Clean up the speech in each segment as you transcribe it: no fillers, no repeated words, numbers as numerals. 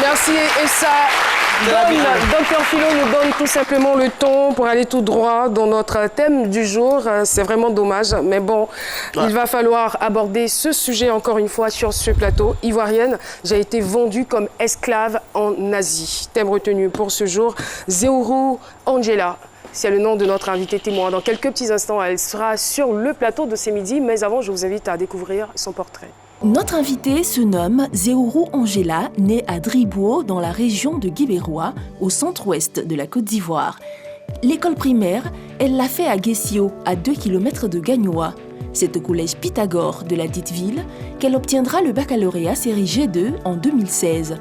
Merci et ça Docteur Philo nous donne tout simplement le ton pour aller tout droit dans notre thème du jour. C'est vraiment dommage, mais bon, il va falloir aborder ce sujet encore une fois sur ce plateau. Ivoirienne, j'ai été vendue comme esclave en Asie. Thème retenu pour ce jour, Zéourou Angela. C'est le nom de notre invitée témoin. Dans quelques petits instants, elle sera sur le plateau de ce midi, mais avant, je vous invite à découvrir son portrait. Notre invitée se nomme Zéourou Angela, née à Dribo, dans la région de Guibérois, au centre-ouest de la Côte d'Ivoire. L'école primaire, elle l'a fait à Guessio, à 2 km de Gagnoa. C'est au collège Pythagore de la dite ville qu'elle obtiendra le baccalauréat série G2 en 2016.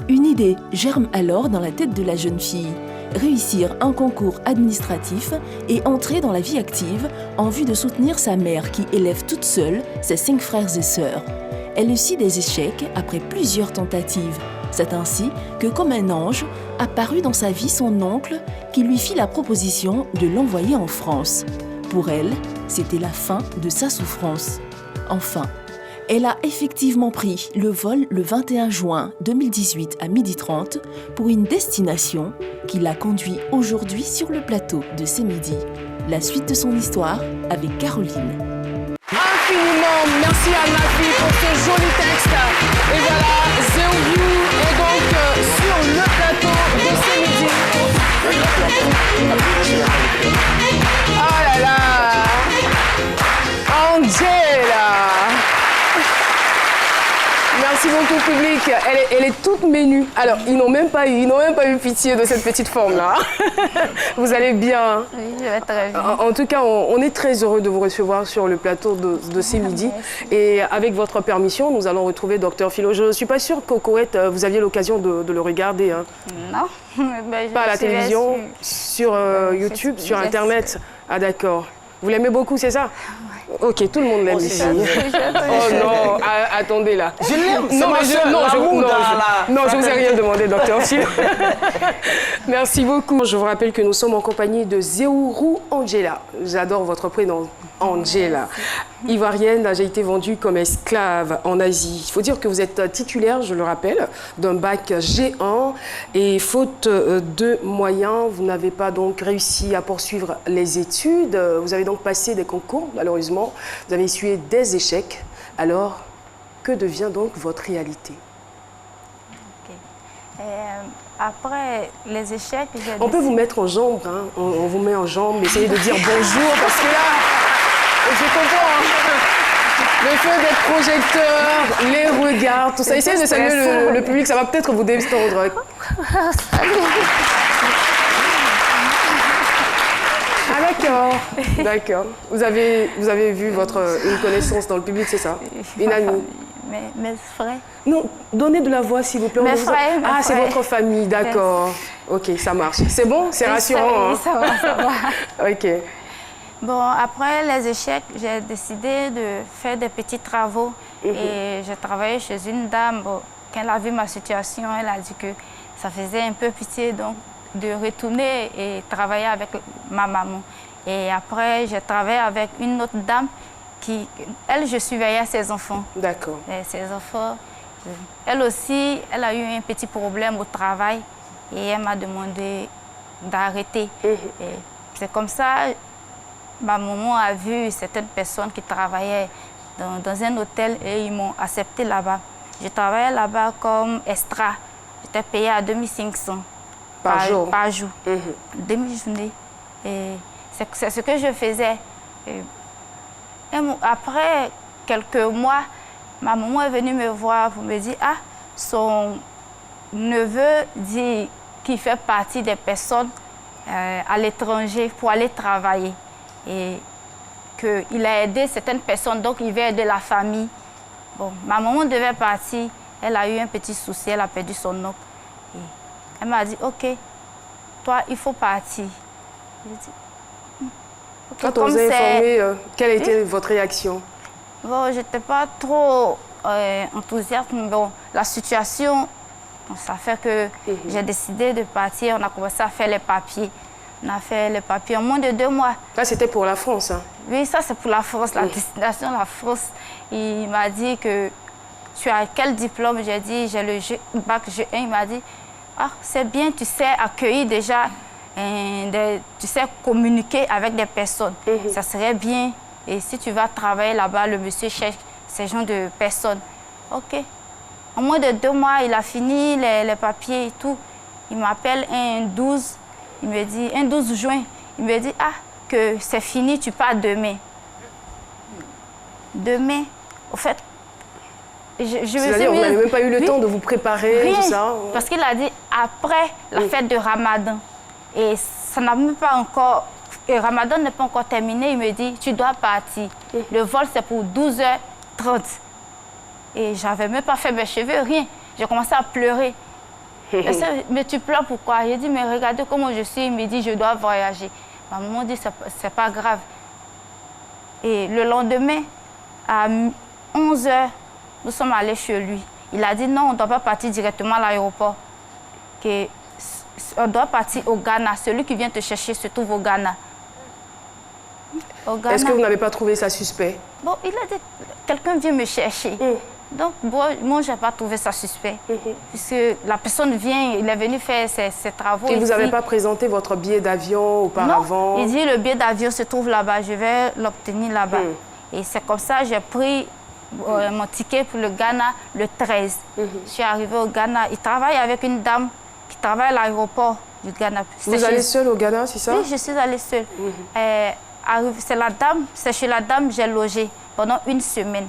Une idée germe alors dans la tête de la jeune fille. Réussir un concours administratif et entrer dans la vie active en vue de soutenir sa mère qui élève toute seule ses 5 frères et sœurs. Elle eut des échecs après plusieurs tentatives. C'est ainsi que, comme un ange, apparut dans sa vie son oncle qui lui fit la proposition de l'envoyer en France. Pour elle, c'était la fin de sa souffrance. Enfin, elle a effectivement pris le vol le 21 juin 2018 à 12h30 pour une destination qui l'a conduit aujourd'hui sur le plateau de C'est Midi. La suite de son histoire avec Caroline. Infiniment merci à Nafi pour ce joli texte. Et voilà, Zéourou est donc sur le plateau de C'est Midi. Oh là là, Angela. Merci beaucoup, public. Elle est toute menue. Alors, ils n'ont même pas eu pitié de cette petite forme-là. Vous allez bien? Oui, je vais très bien. En tout cas, on est très heureux de vous recevoir sur le plateau de C'est Midi. Et avec votre permission, nous allons retrouver Docteur Philo. Je ne suis pas sûre qu'Okoët, vous aviez l'occasion de le regarder. Hein. Non. Pas à la télévision, sur YouTube, sur Internet. Ah d'accord. Vous l'aimez beaucoup, c'est ça? Ok, tout le monde l'aime ici. Oh non, attendez là. Je l'aime, je vous ai rien demandé, docteur Phil. Merci beaucoup. Je vous rappelle que nous sommes en compagnie de Zéourou Angela. J'adore votre prénom, Angela. Ivoirienne, j'ai été vendue comme esclave en Asie. Il faut dire que vous êtes titulaire, je le rappelle, d'un bac G1 et faute de moyens, vous n'avez pas donc réussi à poursuivre les études. Vous avez donc passé des concours, malheureusement. Vous avez essuyé des échecs. Alors, que devient donc votre réalité? Après les échecs, on peut vous mettre en jambe, hein. On vous met en jambe, essayez de dire bonjour, parce que là, je comprends, hein. Le feu des projecteurs, les regards, tout ça. Essayez de saluer le public, ça va peut-être vous détendre. Ah d'accord, d'accord. Vous avez vu une connaissance dans le public, c'est ça? Une amie? Mes frères. Non, donnez de la voix s'il vous plaît. Mes frères. Ah, c'est votre famille, d'accord. Ok, ça marche. C'est bon? C'est rassurant. Oui, ça va, ça va. Ok. Bon, après les échecs, j'ai décidé de faire des petits travaux. Et j'ai travaillé chez une dame. Bon, quand elle a vu ma situation, elle a dit que ça faisait un peu pitié donc, de retourner et travailler avec ma maman. Et après, j'ai travaillé avec une autre dame qui, elle, je surveillais ses enfants. D'accord. Ses enfants, elle aussi, elle a eu un petit problème au travail et elle m'a demandé d'arrêter. C'est comme ça, ma maman a vu certaines personnes qui travaillaient dans un hôtel et ils m'ont accepté là-bas. Je travaillais là-bas comme extra. J'étais payée à 2500 par jour. Par jour. Demi-journée. C'est ce que je faisais. Et après quelques mois, ma maman est venue me voir pour me dire « Ah, son neveu dit qu'il fait partie des personnes à l'étranger pour aller travailler. Et qu'il a aidé certaines personnes, donc il veut aider la famille. » Bon, ma maman devait partir. Elle a eu un petit souci, elle a perdu son oncle. Et elle m'a dit « Ok, toi, il faut partir. » J'ai dit okay, quand on vous a informé, quelle était votre réaction? Bon, je n'étais pas trop enthousiaste. Bon, la situation, ça fait que j'ai décidé de partir. On a commencé à faire les papiers. On a fait les papiers en moins de 2 mois. Ça, c'était pour la France, hein? Oui, ça, c'est pour la France, la destination de la France. Il m'a dit que tu as quel diplôme? J'ai dit, j'ai le bac G1. Il m'a dit, ah, c'est bien, tu sais accueillir déjà, tu sais communiquer avec des personnes. Ça serait bien. Et si tu vas travailler là-bas, le monsieur cherche ces gens de personnes. OK. En moins de 2 mois, il a fini les papiers et tout. Il m'appelle un 12, il me dit, un 12 juin. Il me dit, ah, que c'est fini, tu pars demain. Demain, au fait, c'est-à-dire, vous n'avez même pas eu le temps de vous préparer, rien, tout ça? Parce qu'il a dit après la fête de Ramadan. Et ça n'a même pas encore... Et Ramadan n'est pas encore terminé. Il me dit, tu dois partir. Le vol, c'est pour 12h30. Et je n'avais même pas fait mes cheveux, rien. J'ai commencé à pleurer. Mais tu pleures pourquoi? J'ai dit, mais regardez comment je suis. Il me dit, je dois voyager. Ma maman dit, c'est pas grave. Et le lendemain, à 11h, nous sommes allés chez lui. Il a dit, non, on ne doit pas partir directement à l'aéroport. On doit partir au Ghana. Celui qui vient te chercher se trouve au Ghana. Est-ce que vous n'avez pas trouvé ça suspect? Bon, il a dit, quelqu'un vient me chercher. Donc, bon, moi, je n'ai pas trouvé ça suspect. Puisque la personne vient, il est venu faire ses travaux. Et ici. vous n'avez pas présenté votre billet d'avion auparavant? Non, il dit, le billet d'avion se trouve là-bas, je vais l'obtenir là-bas. Et c'est comme ça que j'ai pris mon ticket pour le Ghana le 13. Je suis arrivée au Ghana. Il travaille avec une dame qui travaille à l'aéroport du Ghana. Vous allez seule au Ghana, c'est ça? Oui, je suis allée seule. C'est chez la dame que j'ai logé pendant 1 semaine,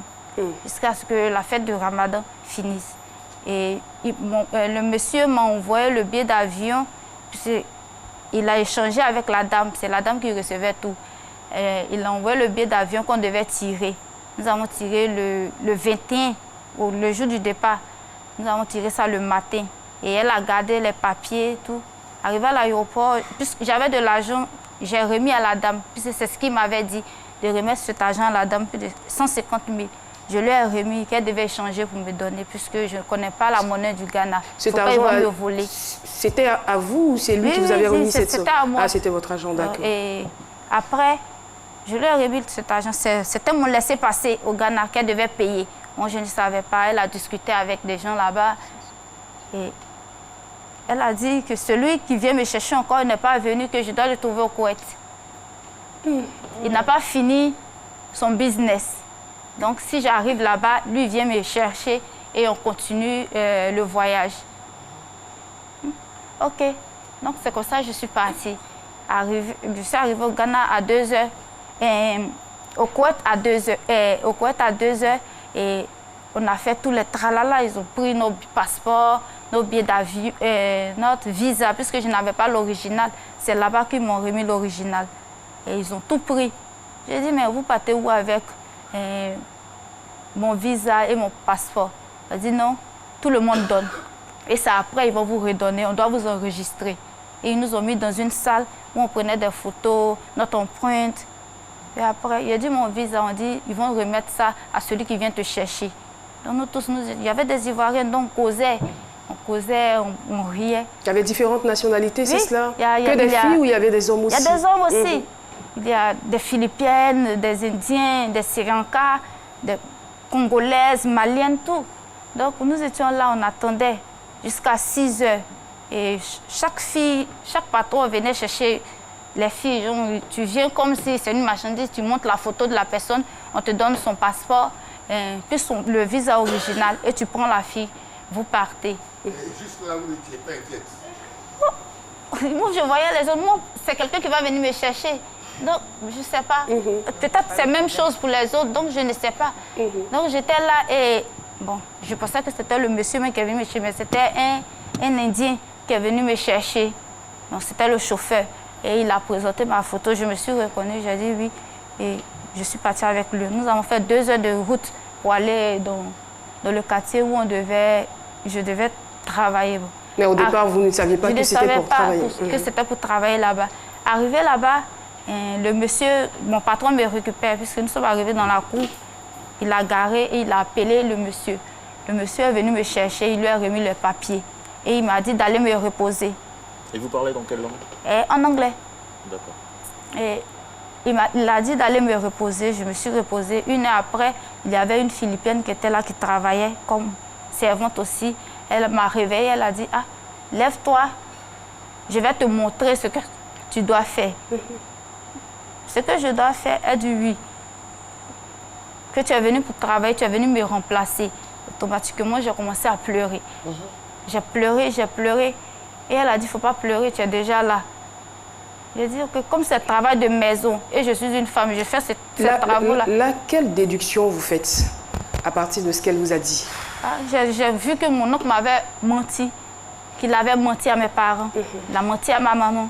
jusqu'à ce que la fête de Ramadan finisse. Et le monsieur m'a envoyé le billet d'avion. Il a échangé avec la dame, c'est la dame qui recevait tout. Il a envoyé le billet d'avion qu'on devait tirer. Nous avons tiré le 21, le jour du départ. Nous avons tiré ça le matin. Et elle a gardé les papiers et tout. Arrivé à l'aéroport, puisque j'avais de l'argent, j'ai remis à la dame, puisque c'est ce qu'il m'avait dit, de remettre cet argent à la dame, plus de 150 000. Je lui ai remis qu'elle devait échanger pour me donner, puisque je ne connais pas la monnaie du Ghana. Cet argent, me voler. C'était à vous ou c'est lui qui vous avait remis cette somme? C'était à moi. Ah, c'était votre argent, d'accord. Et après, je lui ai remis cet argent. C'était mon laissez-passer au Ghana qu'elle devait payer. Moi, je ne savais pas. Elle a discuté avec des gens là-bas. Et elle a dit que celui qui vient me chercher encore n'est pas venu, que je dois le trouver au Koweït. Il n'a pas fini son business. Donc, si j'arrive là-bas, lui vient me chercher et on continue le voyage. OK. Donc, c'est comme ça que je suis partie. Je suis arrivée au Ghana à 2h. Au Koweït à 2h. Au Koweït à 2h. Et on a fait tous les tralala. Ils ont pris nos passeports, nos billets d'avion, notre visa, puisque je n'avais pas l'original. C'est là-bas qu'ils m'ont remis l'original. Et ils ont tout pris. J'ai dit, mais vous partez où avec mon visa et mon passeport? Il a dit, non, tout le monde donne. Et c'est après, ils vont vous redonner, on doit vous enregistrer. Et ils nous ont mis dans une salle où on prenait des photos, notre empreinte. Et après, il a dit, mon visa, on dit, ils vont remettre ça à celui qui vient te chercher. Donc nous tous, il y avait des Ivoiriens, donc on causait, on riait. Il y avait différentes nationalités, c'est cela? Que des filles ou il y avait des hommes aussi? Il y a des hommes aussi. Il y a des Philippines, des Indiens, des Sri Lanka, des Congolaises, Maliennes, tout. Donc nous étions là, on attendait jusqu'à 6 heures. Et chaque patron venait chercher les filles. Donc, tu viens comme si c'est une marchandise, tu montres la photo de la personne, on te donne son passeport, puis le visa original, et tu prends la fille, vous partez. Et juste là, vous n'étiez pas inquiète? Moi, je voyais les autres. Moi, c'est quelqu'un qui va venir me chercher. Donc, je ne sais pas. Peut-être c'est la même chose pour les autres, donc je ne sais pas. Donc, j'étais là et, bon, je pensais que c'était le monsieur qui est venu me chercher, mais c'était un Indien qui est venu me chercher. Donc, c'était le chauffeur. Et il a présenté ma photo, je me suis reconnue, j'ai dit oui. Et je suis partie avec lui. Nous avons fait 2 heures de route pour aller dans le quartier où je devais travailler. Mais au départ, vous ne saviez pas que c'était pour travailler? Que c'était pour travailler là-bas. Arrivé là-bas, le monsieur, mon patron me récupère, puisque nous sommes arrivés dans la cour. Il a garé et il a appelé le monsieur. Le monsieur est venu me chercher, il lui a remis le papier. Et il m'a dit d'aller me reposer. Et vous parlez dans quelle langue? En anglais. D'accord. Et il a dit d'aller me reposer. Je me suis reposée. 1 heure après, il y avait une Philippine qui était là, qui travaillait comme servante aussi. Elle m'a réveillée, elle a dit, ah, lève-toi, je vais te montrer ce que tu dois faire. Ce que je dois faire, elle dit oui. Que tu es venu pour travailler, tu es venu me remplacer. Automatiquement, j'ai commencé à pleurer. J'ai pleuré, j'ai pleuré. Et elle a dit, il ne faut pas pleurer, tu es déjà là. Je dis que comme c'est un travail de maison, et je suis une femme, je fais ces travaux-là. Là, quelle déduction vous faites à partir de ce qu'elle vous a dit? J'ai vu que mon oncle m'avait menti, qu'il avait menti à mes parents, il a menti à ma maman.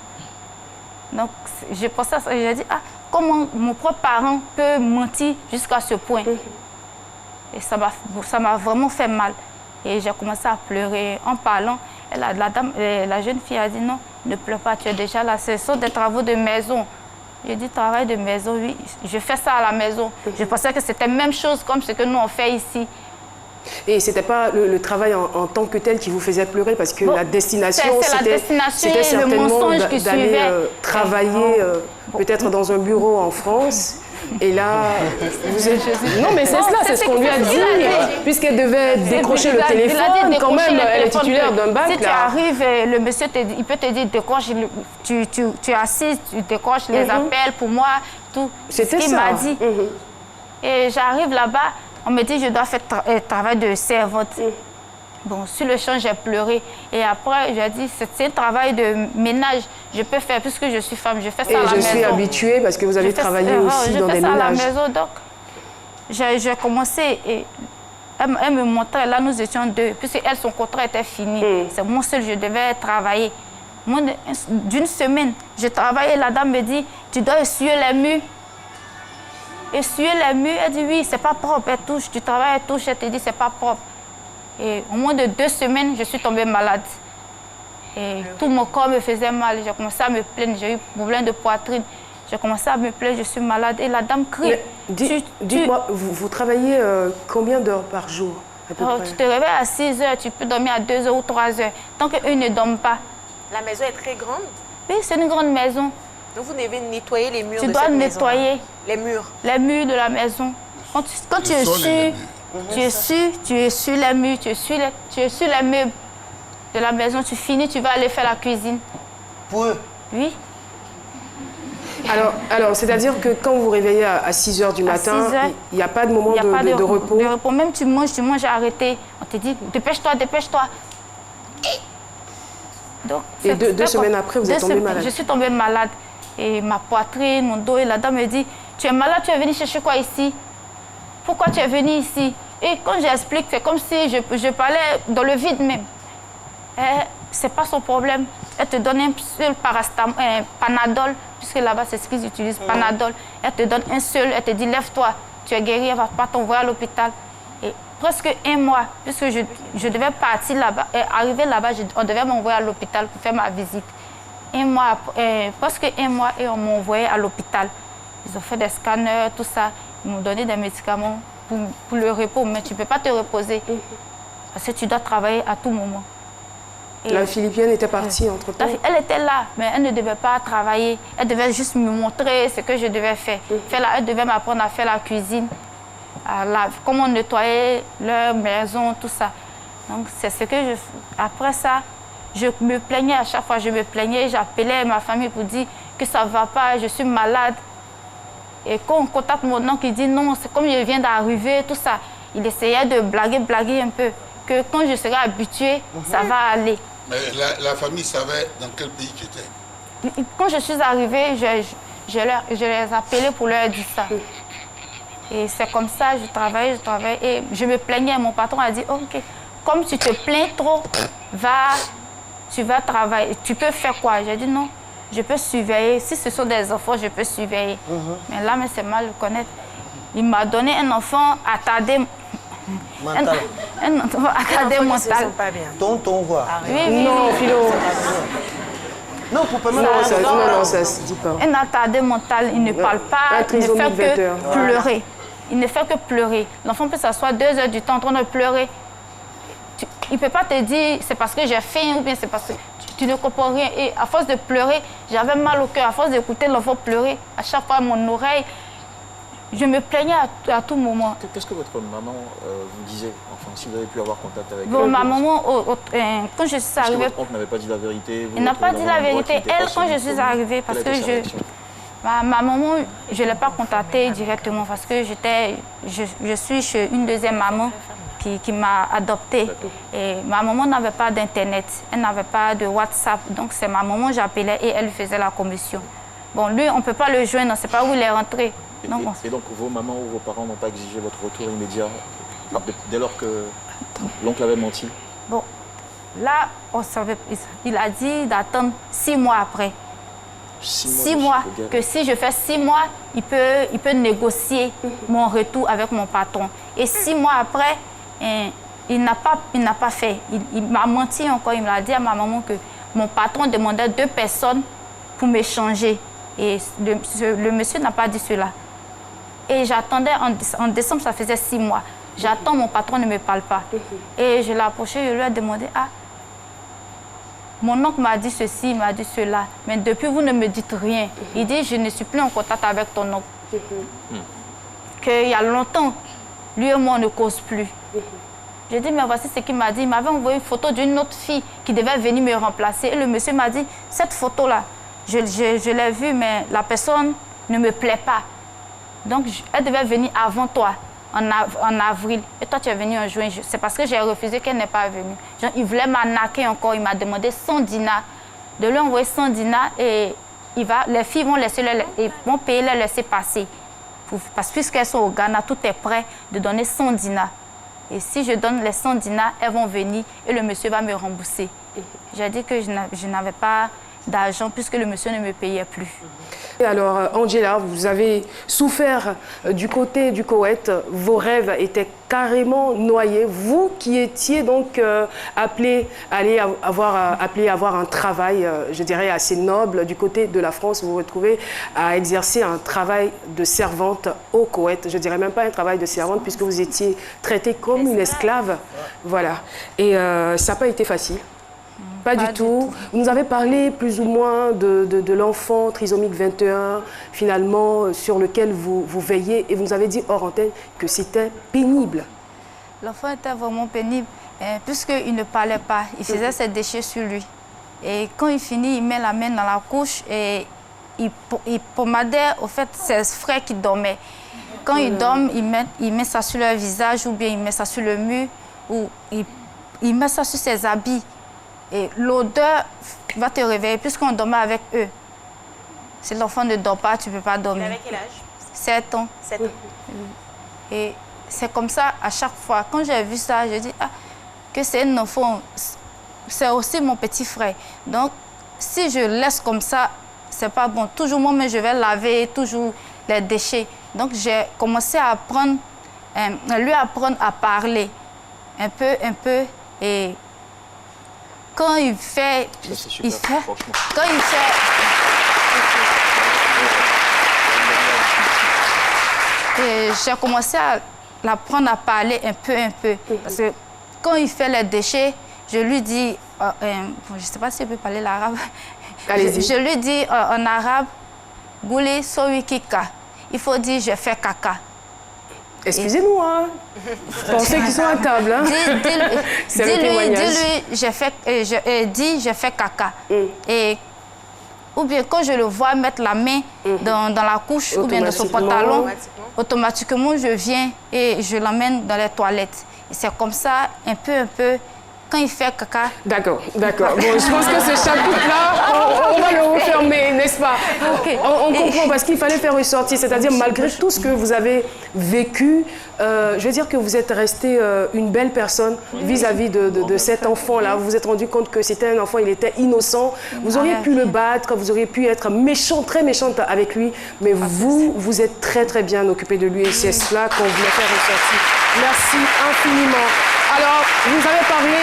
Donc, j'ai pensé à ça, j'ai dit, ah, comment mon propre parent peut mentir jusqu'à ce point? Et ça m'a vraiment fait mal. Et j'ai commencé à pleurer. En parlant, la jeune fille a dit, non, ne pleure pas, tu es déjà là. Ce sont des travaux de maison. J'ai dit, travail de maison, oui, je fais ça à la maison. Je pensais que c'était la même chose comme ce que nous on fait ici. Et ce n'était pas le travail en tant que tel qui vous faisait pleurer, parce que la destination, c'était certainement d'aller travailler peut-être dans un bureau en France. Et là, vous êtes... Non, mais c'est cela, c'est ce qu'on lui a dit, puisqu'elle devait décrocher le téléphone. Quand même, elle est titulaire d'un bac. Si tu arrives, le monsieur, il peut te dire, décroche, tu es assise, tu décroches les appels pour moi, tout. C'était ce qu'il m'a dit. Et j'arrive là-bas, on me dit, je dois faire travail de servante. Bon, sur le champ, j'ai pleuré. Et après, j'ai dit, c'est un travail de ménage. Je peux faire, puisque je suis femme, je fais ça à la maison. Et je suis habituée, parce que vous avez travaillé aussi dans des ménages. Je fais ça à la maison, donc j'ai commencé. Et elle me montrait, là, nous étions 2, puisque elle, son contrat était fini. C'est moi seul, je devais travailler. D'une semaine, je travaillais, la dame me dit, tu dois essuyer les murs. Essuyer les murs, elle dit, oui, c'est pas propre, elle touche, tu travailles, elle touche, elle te dit, c'est pas propre. Et au moins de 2 semaines, je suis tombée malade. Et tout mon corps me faisait mal. J'ai commencé à me plaindre. J'ai eu problème de poitrine. J'ai commencé à me plaindre, je suis malade. Et la dame crie. Dites-moi, vous travaillez combien d'heures par jour à peu près? Tu te réveilles à 6 heures, tu peux dormir à 2 heures ou 3 heures. Tant qu'eux ne dorment pas. La maison est très grande? Oui, c'est une grande maison. Donc vous devez nettoyer les murs de cette maison? Tu dois nettoyer les murs? Les murs de la maison. Quand tu essuies... Tu essuies les murs, tu essuies les meubles de la maison, tu finis, tu vas aller faire la cuisine. Pour eux? Oui. Alors c'est-à-dire que quand vous vous réveillez à 6 h du matin, il n'y a pas de moment de repos? Même tu manges arrêté. On te dit, dépêche-toi, dépêche-toi. Donc, et 2 semaines après, vous êtes tombée malade? Je suis tombée malade. Et ma poitrine, mon dos, et la dame me dit, tu es malade, tu es venue chercher quoi ici? Pourquoi tu es venu ici? Et quand j'explique, c'est comme si je parlais dans le vide même. C'est pas son problème. Elle te donne un seul Panadol, puisque là-bas c'est ce qu'ils utilisent, Panadol. Elle te donne un seul, elle te dit lève-toi, tu es guéri, elle ne va pas t'envoyer à l'hôpital. Et presque 1 mois, puisque je devais partir là-bas, arriver là-bas, on devait m'envoyer à l'hôpital pour faire ma visite. 1 mois, presque 1 mois, et on m'a envoyé à l'hôpital. Ils ont fait des scanners, tout ça. Ils m'ont donné des médicaments pour le repos, mais tu ne peux pas te reposer. Parce que tu dois travailler à tout moment. Et la Philippine était partie entre-temps? Elle était là, mais elle ne devait pas travailler. Elle devait juste me montrer ce que je devais faire. Elle devait m'apprendre à faire la cuisine, comment nettoyer leur maison, tout ça. Donc c'est ce que je fais. Après ça, je me plaignais à chaque fois, je me plaignais, j'appelais ma famille pour dire que ça ne va pas, je suis malade. Et quand on contacte mon oncle, il dit non, c'est comme je viens d'arriver, tout ça. Il essayait de blaguer un peu, que quand je serai habituée, ça va aller. Mais la famille savait dans quel pays tu étais? Quand je suis arrivée, je les appelais pour leur dire ça. Et c'est comme ça, je travaillais, et je me plaignais. Mon patron a dit, ok, comme tu te plains trop, tu vas travailler. Tu peux faire quoi? J'ai dit non. Je peux surveiller. Si ce sont des enfants, je peux surveiller. Mais là, c'est mal de connaître. Il m'a donné un enfant attardé mental. Un enfant attardé mental. Se sent pas bien. Tonton voit. Oui. Non, Philo. Non, pour permettre. Non, ça se dit pas. Un attardé mental, il ne parle pas, il ne fait que pleurer. Il ne fait que pleurer. L'enfant peut s'asseoir 2 heures du temps en train de pleurer. Il ne peut pas te dire c'est parce que j'ai faim ou bien c'est parce que tu ne comprends rien. Et à force de pleurer, j'avais mal au cœur. À force d'écouter l'enfant pleurer, à chaque fois, mon oreille, je me plaignais à tout moment. Qu'est-ce que votre maman vous disait, enfin, si vous avez pu avoir contact avec Bon, elle? ma maman, quand je suis Parce que arrivée... votre oncle n'avait pas dit la vérité. Elle n'a pas dit la vérité. Elle, quand je suis arrivée, parce que ma maman, je ne l'ai pas contactée directement parce que je suis chez une deuxième maman qui m'a adoptée. Et ma maman n'avait pas d'Internet, elle n'avait pas de WhatsApp. Donc c'est ma maman, j'appelais et elle faisait la commission. Bon, lui, on ne peut pas le joindre, on ne sait pas où il est rentré. Et donc vos mamans ou vos parents n'ont pas exigé votre retour immédiat dès lors que l'oncle avait menti? Bon, là, on savait, il a dit d'attendre 6 mois après. 6 mois, que si je fais 6 mois, il peut négocier mon retour avec mon patron. Et 6 mois après, il n'a pas fait. Il m'a menti encore, il m'a dit à ma maman que mon patron demandait 2 personnes pour m'échanger. Et le monsieur n'a pas dit cela. Et j'attendais, en décembre, ça faisait 6 mois. J'attends, mon patron ne me parle pas. Et je l'ai approché, je lui ai demandé, ah, mon oncle m'a dit ceci, il m'a dit cela, mais depuis vous ne me dites rien. Il dit, je ne suis plus en contact avec ton oncle. Qu'il y a longtemps, lui et moi, on ne cause plus. J'ai dit, mais voici ce qu'il m'a dit. Il m'avait envoyé une photo d'une autre fille qui devait venir me remplacer. Et le monsieur m'a dit, cette photo-là, je l'ai vue, mais la personne ne me plaît pas. Donc, elle devait venir avant toi, en avril. Et toi, tu es venu en juin. C'est parce que j'ai refusé qu'elle n'est pas venue. Genre, il voulait m'arnaquer encore. Il m'a demandé 100 dinars. De lui envoyer 100 dinars et les filles vont payer les laisser passer. Parce que puisqu'elles sont au Ghana, tout est prêt de donner 100 dinars. Et si je donne les 100 dinars, elles vont venir et le monsieur va me rembourser. J'ai dit que je n'avais pas d'argent puisque le monsieur ne me payait plus. Alors, Angela, vous avez souffert du côté du Koweït. Vos rêves étaient carrément noyés. Vous qui étiez donc appelé à avoir un travail, je dirais, assez noble du côté de la France, vous vous retrouvez à exercer un travail de servante au Koweït. Je dirais même pas un travail de servante puisque vous étiez traitée comme une esclave. Voilà. Et ça n'a pas été facile. Pas du tout. Vous nous avez parlé plus ou moins de l'enfant trisomique 21, finalement, sur lequel vous veillez. Et vous nous avez dit hors antenne que c'était pénible. L'enfant était vraiment pénible, puisqu'il ne parlait pas. Il faisait ses déchets sur lui. Et quand il finit, il met la main dans la couche et il pommadait, au fait, ses frères qui dormaient. Quand ils dorment, il met ça sur leur visage ou bien il met ça sur le mur ou il met ça sur ses habits. Et l'odeur va te réveiller puisqu'on dormait avec eux. Si l'enfant ne dort pas, tu ne peux pas dormir. Avec quel âge? 7 ans. 7 ans. Et c'est comme ça à chaque fois. Quand j'ai vu ça, j'ai dit que c'est un enfant, c'est aussi mon petit frère. Donc, si je laisse comme ça, c'est pas bon. Toujours moi, mais je vais laver toujours les déchets. Donc, j'ai commencé à lui apprendre à parler un peu. Et quand il fait... Ça, c'est super, franchement. Quand il fait... Et j'ai commencé à l'apprendre à parler un peu. Parce que quand il fait les déchets, je lui dis... je ne sais pas si je peux parler l'arabe. Allez-y. Je lui dis en arabe, « Gouli sowi kika ». Il faut dire « je fais caca ». Excusez-nous, hein. Pensez qu'ils sont à table. Hein. Dis-lui, je fais caca. Et, ou bien quand je le vois mettre la main dans la couche ou bien dans son pantalon, automatiquement je viens et je l'emmène dans les toilettes. Et c'est comme ça, un peu, quand il fait caca. D'accord. Bon, je pense que ce chapitre-là, on va le refermer, n'est-ce pas? On comprend parce qu'il fallait faire ressortir, c'est-à-dire malgré tout ce que vous avez vécu, je veux dire que vous êtes resté une belle personne vis-à-vis de cet enfant-là. Vous vous êtes rendu compte que c'était un enfant, il était innocent. Vous auriez pu le battre, vous auriez pu être méchant, très méchante avec lui, mais vous êtes très très bien occupé de lui et c'est cela qu'on voulait faire ressortir. Merci infiniment. Alors, vous avez parlé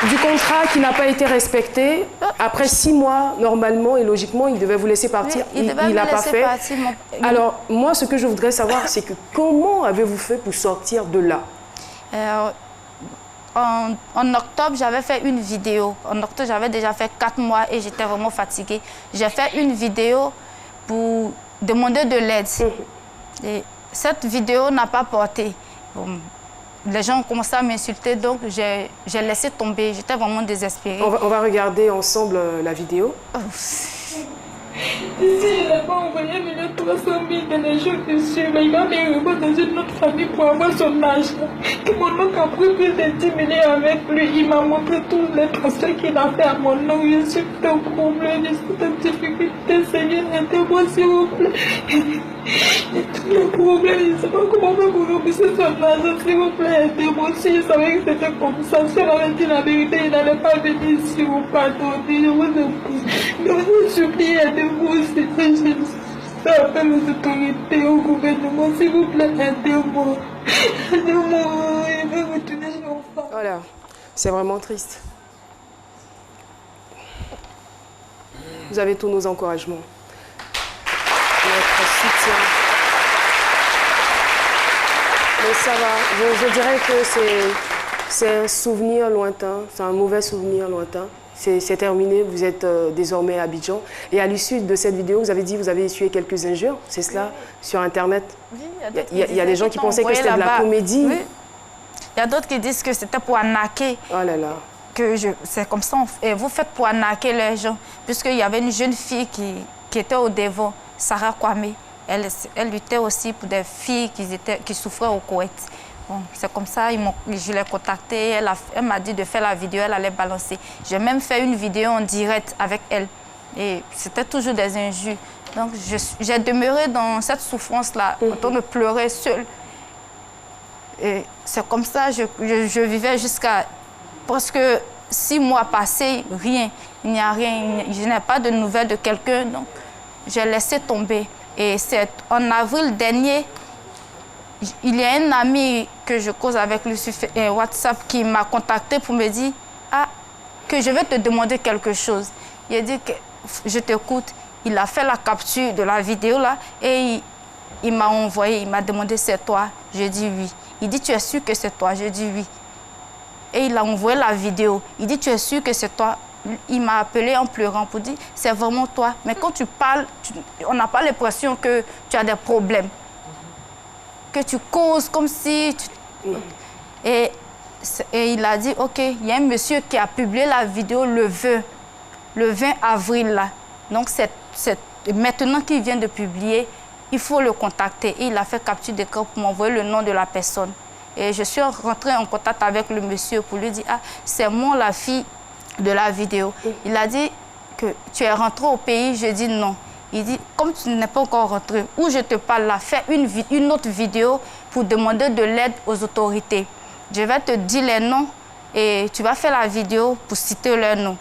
du contrat qui n'a pas été respecté. Après 6 mois, normalement et logiquement, il devait vous laisser partir. Il n'a pas fait. Alors, moi, ce que je voudrais savoir, c'est que comment avez-vous fait pour sortir de là? En octobre, j'avais fait une vidéo. En octobre, j'avais déjà fait 4 mois et j'étais vraiment fatiguée. J'ai fait une vidéo pour demander de l'aide. Et cette vidéo n'a pas porté. Bon, les gens ont commencé à m'insulter, donc j'ai laissé tomber. J'étais vraiment désespérée. On va regarder ensemble la vidéo. Si je n'ai pas envoyé 1 300 000 de les jours dessus, mais il va me remettre dans une autre famille pour avoir son argent. Que mon oncle a pris plus de 10 millions avec lui. Il m'a montré tous les transferts qu'il a fait à mon nom. Je suis un problème, je suis en difficulté. Seigneur, aidez-moi s'il vous plaît. Le problème, je ne sais pas comment faire pour repousser son argent. S'il vous plaît, aidez-moi. Si je savais que c'était comme ça, si on avait dit la vérité, il n'allait pas venir ici vous pardonner. Je vous en prie. Donc, je supplie, aidez-moi. Je appelle aux autorités, au gouvernement, s'il vous plaît, aidez-moi. Aidez-moi, je vais retourner chez mon frère. Voilà, c'est vraiment triste. Vous avez tous nos encouragements. Notre soutien. Mais ça va, je dirais que c'est un souvenir lointain, c'est un mauvais souvenir lointain. C'est terminé, vous êtes désormais à Abidjan. Et à l'issue de cette vidéo, vous avez dit que vous avez essuyé quelques injures, c'est cela, sur Internet. Oui, il y a des gens qui pensaient que c'était de la comédie. Oui. Il y a d'autres qui disent que c'était pour arnaquer. Oh là là. C'est comme ça, et vous faites pour arnaquer les gens. Puisqu'il y avait une jeune fille qui était au Devon, Sarah Kwame. Elle luttait aussi pour des filles qui souffraient au Koweït. Bon, c'est comme ça, je l'ai contactée, elle m'a dit de faire la vidéo, elle allait balancer. J'ai même fait une vidéo en direct avec elle. Et c'était toujours des injures. Donc, j'ai demeuré dans cette souffrance-là, en train de pleurer seule. Et c'est comme ça, je vivais jusqu'à presque 6 mois passés, rien. Il n'y a rien, je n'ai pas de nouvelles de quelqu'un, donc j'ai laissé tomber. Et c'est en avril dernier, il y a un ami que je cause avec lui sur WhatsApp qui m'a contacté pour me dire que je vais te demander quelque chose. Il a dit que je t'écoute. Il a fait la capture de la vidéo là et il m'a envoyé, il m'a demandé c'est toi. J'ai dit oui. Il dit tu es sûr que c'est toi? J'ai dit oui. Et il a envoyé la vidéo. Il dit tu es sûr que c'est toi? Il m'a appelé en pleurant pour dire c'est vraiment toi. Mais quand tu parles, on n'a pas l'impression que tu as des problèmes. Que tu causes comme si... Et il a dit, OK, il y a un monsieur qui a publié la vidéo le 20 avril. Là. Donc, c'est maintenant qu'il vient de publier, il faut le contacter. Et il a fait capture d'écran pour m'envoyer le nom de la personne. Et je suis rentrée en contact avec le monsieur pour lui dire, c'est moi la fille de la vidéo. Il a dit que tu es rentrée au pays. Je dis non. Il dit, comme tu n'es pas encore rentré, où je te parle là, fais une autre vidéo pour demander de l'aide aux autorités. Je vais te dire les noms et tu vas faire la vidéo pour citer leurs noms.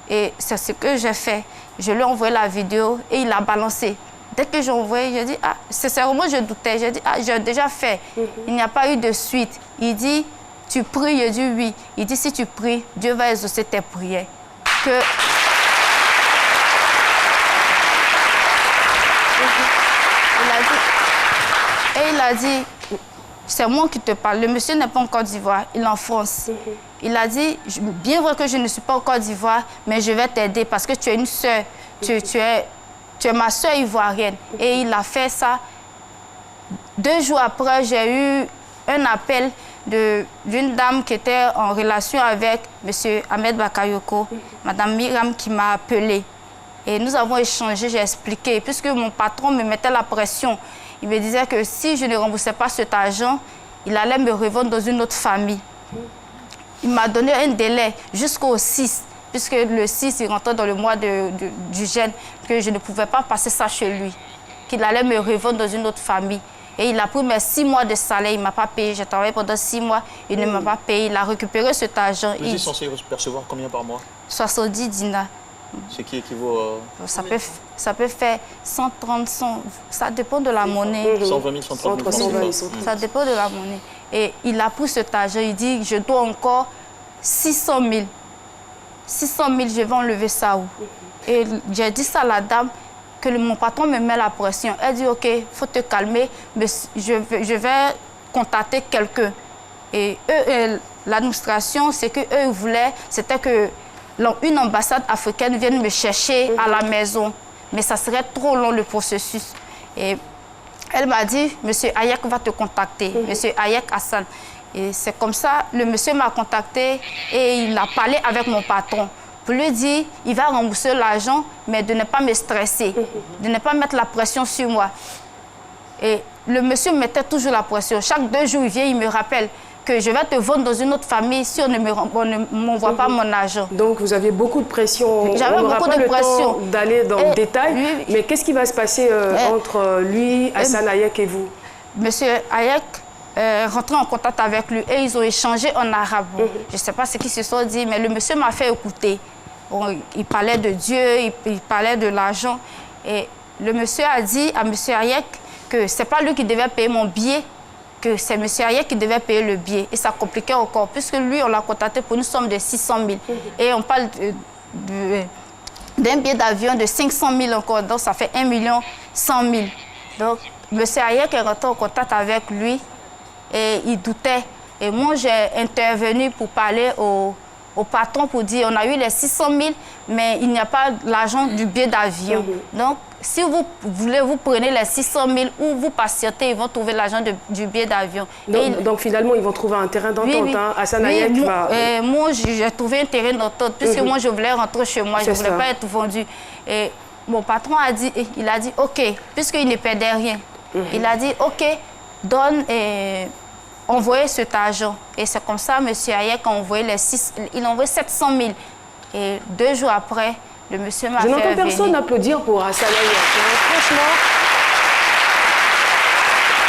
Et c'est ce que j'ai fait. Je lui ai envoyé la vidéo et il a balancé. Dès que j'ai envoyé, j'ai dit, sincèrement, je doutais. J'ai dit, j'ai déjà fait. Il n'y a pas eu de suite. Il dit, tu pries? J'ai dit oui. Il dit, si tu pries, Dieu va exaucer tes prières. Il a dit, c'est moi qui te parle. Le monsieur n'est pas en Côte d'Ivoire, il est en France. Il a dit, bien vrai que je ne suis pas en Côte d'Ivoire, mais je vais t'aider parce que tu es une sœur. Tu es ma sœur ivoirienne. Et il a fait ça. 2 jours après, j'ai eu un appel d'une dame qui était en relation avec M. Ahmed Bakayoko, Mme Myriam qui m'a appelée. Et nous avons échangé, j'ai expliqué, puisque mon patron me mettait la pression. Il me disait que si je ne remboursais pas cet argent, il allait me revendre dans une autre famille. Il m'a donné un délai jusqu'au 6, puisque le 6, il rentrait dans le mois du jeûne, que je ne pouvais pas passer ça chez lui, qu'il allait me revendre dans une autre famille. Et il a pris mes 6 mois de salaire, il ne m'a pas payé. J'ai travaillé pendant 6 mois, il ne m'a pas payé. Il a récupéré cet argent. Vous êtes censé percevoir combien par mois? 70 dinars. C'est qui équivaut Ça peut faire 130, 100, ça dépend de la monnaie. 120 000, 130 000 francs. Ça dépend de la monnaie. Et il a pris cet argent, il dit, je dois encore 600 000. 600 000, je vais enlever ça où? Et j'ai dit ça à la dame, que mon patron me met la pression. Elle dit, OK, il faut te calmer, mais je vais contacter quelqu'un. Et l'administration, ce qu'eux voulaient, c'était que une ambassade africaine vienne me chercher à la maison. Mais ça serait trop long le processus. Et elle m'a dit, monsieur Hayek va te contacter, monsieur Hayek Hassan. Et c'est comme ça, le monsieur m'a contacté et il a parlé avec mon patron. Pour lui dire, il va rembourser l'argent, mais de ne pas me stresser, de ne pas mettre la pression sur moi. Et le monsieur mettait toujours la pression. Chaque 2 jours, il vient, il me rappelle que je vais te vendre dans une autre famille si on ne m'envoie pas mon argent. Donc, vous aviez beaucoup de pression. J'avais beaucoup de pression. D'aller dans le détail. Mais qu'est-ce qui va se passer entre lui, Hassan Hayek et vous? Monsieur Hayek rentré en contact avec lui et ils ont échangé en arabe. Je ne sais pas ce qu'ils se sont dit, mais le monsieur m'a fait écouter. Bon, il parlait de Dieu, il parlait de l'argent. Et le monsieur a dit à monsieur Hayek que ce n'est pas lui qui devait payer mon billet, que c'est M. Hayek qui devait payer le billet. Et ça compliquait encore, puisque lui, on l'a contacté pour une somme de 600 000. Et on parle d'un billet d'avion de 500 000 encore, donc ça fait 1 100 000. Donc, M. Hayek est rentré en contact avec lui et il doutait. Et moi, j'ai intervenu pour parler au patron pour dire on a eu les 600 000, mais il n'y a pas l'argent du billet d'avion. Donc, si vous voulez, vous prenez les 600 000 ou vous patientez, ils vont trouver l'argent du billet d'avion. Donc, finalement, ils vont trouver un terrain d'entente. Oui. Hein? Hassan Hayek va... moi, j'ai trouvé un terrain d'entente, puisque moi, je voulais rentrer chez moi, je ne voulais pas être vendu. Et mon patron a dit, il a dit, OK, puisqu'il ne perdait rien, il a dit, OK, donne et envoyez cet argent. Et c'est comme ça, M. Hayek a envoyé il a envoyé 700 000. Et 2 jours après, le monsieur m'a fait venir. Je n'entends personne applaudir pour Hassan Hayek. Franchement,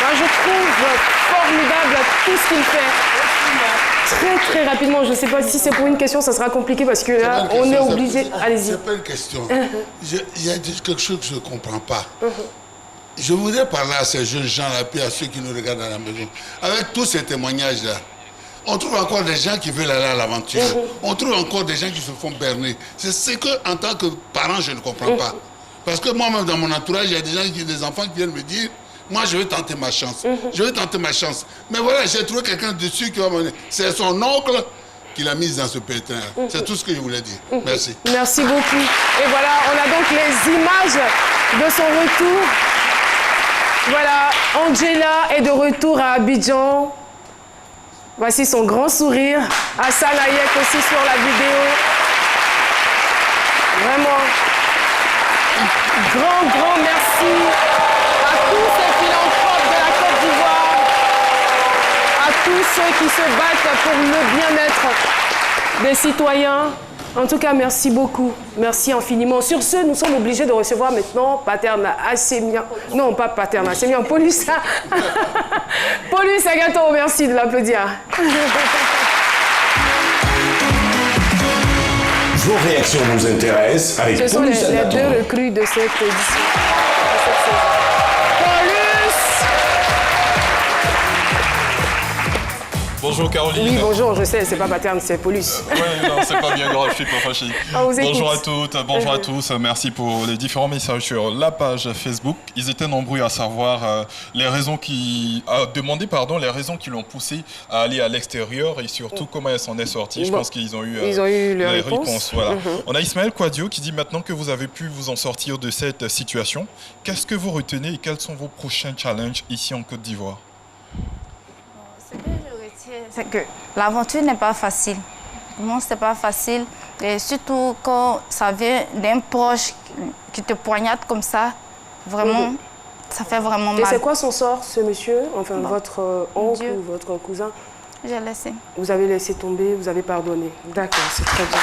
moi, je trouve formidable tout ce qu'il fait. Très, très rapidement, je ne sais pas si c'est pour une question, ça sera compliqué parce que là, on est obligé... Allez-y. C'est pas une question. Il y a quelque chose que je ne comprends pas. Je voudrais parler à ces jeunes gens-là, puis à ceux qui nous regardent à la maison. Avec tous ces témoignages-là, on trouve encore des gens qui veulent aller à l'aventure. On trouve encore des gens qui se font berner. C'est ce que, en tant que parent, je ne comprends pas. Parce que moi-même, dans mon entourage, il y a des gens, des enfants qui viennent me dire, moi, je vais tenter ma chance. Je vais tenter ma chance. Mais voilà, j'ai trouvé quelqu'un dessus qui va me dire, c'est son oncle qui l'a mise dans ce pétrin. C'est tout ce que je voulais dire. Merci. Merci beaucoup. Et voilà, on a donc les images de son retour. Voilà, Angela est de retour à Abidjan. Voici son grand sourire. Hassan Hayek aussi sur la vidéo. Vraiment, grand merci à tous ces philanthropes de la Côte d'Ivoire, à tous ceux qui se battent pour le bien-être des citoyens. En tout cas, merci beaucoup. Merci infiniment. Sur ce, nous sommes obligés de recevoir maintenant Paterna Assemian. Non, pas Paterna Assemian, Paulus. Paulus Agaton, merci de l'applaudir. Vos réactions nous intéressent avec Ce sont les 2 recrues de cette édition. Bonjour Caroline. Oui, bonjour, je sais, c'est pas Paterne, c'est Paulus. Oui, non, c'est pas bien grave, je suis pas fâché. Bonjour à toutes, bonjour à tous. Merci pour les différents messages sur la page Facebook. Ils étaient nombreux à savoir les raisons qui l'ont poussé à aller à l'extérieur et surtout comment elle s'en est sortie. Je pense qu'ils ont eu les réponses. Voilà. On a Ismaël Kouadio qui dit maintenant que vous avez pu vous en sortir de cette situation, qu'est-ce que vous retenez et quels sont vos prochains challenges ici en Côte d'Ivoire? C'est que l'aventure n'est pas facile. Vraiment, c'est pas facile. Et surtout quand ça vient d'un proche qui te poignarde comme ça, vraiment, ça fait vraiment mal. Et c'est quoi son sort, ce monsieur? Enfin, votre oncle ou votre cousin? J'ai laissé. Vous avez laissé tomber, vous avez pardonné. D'accord, c'est très bien.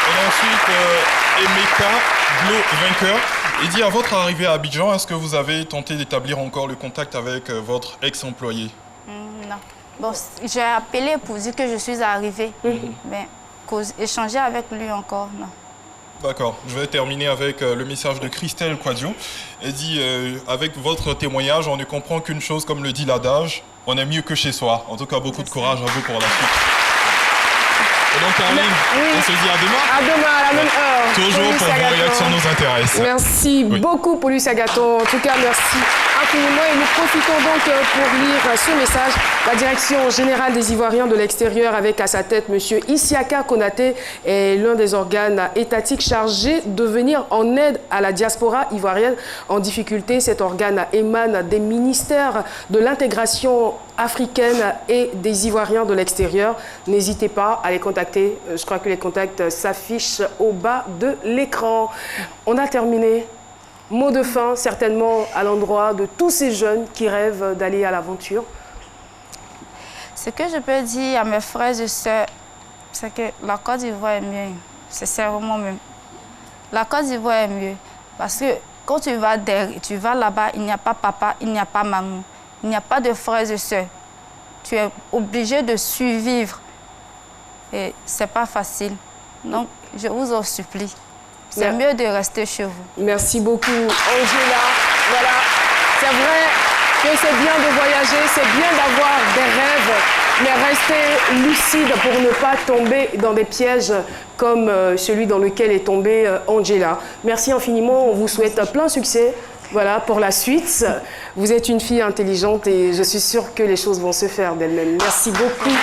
Et ensuite, Emeka Glo, vainqueur. Il dit, à votre arrivée à Abidjan, est-ce que vous avez tenté d'établir encore le contact avec votre ex-employé? Non. Bon, j'ai appelé pour dire que je suis arrivée, mais échanger avec lui encore, non. D'accord. Je vais terminer avec le message de Christelle Kouadio. Elle dit, avec votre témoignage, on ne comprend qu'une chose, comme le dit l'adage, on est mieux que chez soi. En tout cas, beaucoup de courage à vous pour la suite. Et donc, Caroline, on se dit à demain. À demain, à la même heure. Toujours pour vos réactions nous intéressent. Merci beaucoup, Paulus Agaton. En tout cas, merci infiniment et nous profitons donc pour lire ce message. La Direction générale des Ivoiriens de l'extérieur avec à sa tête M. Isiaka Konaté est l'un des organes étatiques chargés de venir en aide à la diaspora ivoirienne en difficulté. Cet organe émane des ministères de l'intégration africaine et des Ivoiriens de l'extérieur. N'hésitez pas à les contacter. Je crois que les contacts s'affichent au bas de l'écran. On a terminé. Mot de fin, certainement, à l'endroit de tous ces jeunes qui rêvent d'aller à l'aventure. Ce que je peux dire à mes frères et sœurs, c'est que la Côte d'Ivoire est mieux. C'est sérieusement mieux. La Côte d'Ivoire est mieux. Parce que quand tu vas là-bas, il n'y a pas papa, il n'y a pas maman. Il n'y a pas de frères et sœurs. Tu es obligé de survivre. Et ce n'est pas facile. Donc, je vous en supplie. C'est mieux de rester chez vous. Merci beaucoup, Angela. Voilà, c'est vrai que c'est bien de voyager, c'est bien d'avoir des rêves, mais rester lucide pour ne pas tomber dans des pièges comme celui dans lequel est tombée Angela. Merci infiniment, on vous souhaite plein succès. Voilà, pour la suite. Vous êtes une fille intelligente et je suis sûre que les choses vont se faire d'elles-mêmes. Merci beaucoup.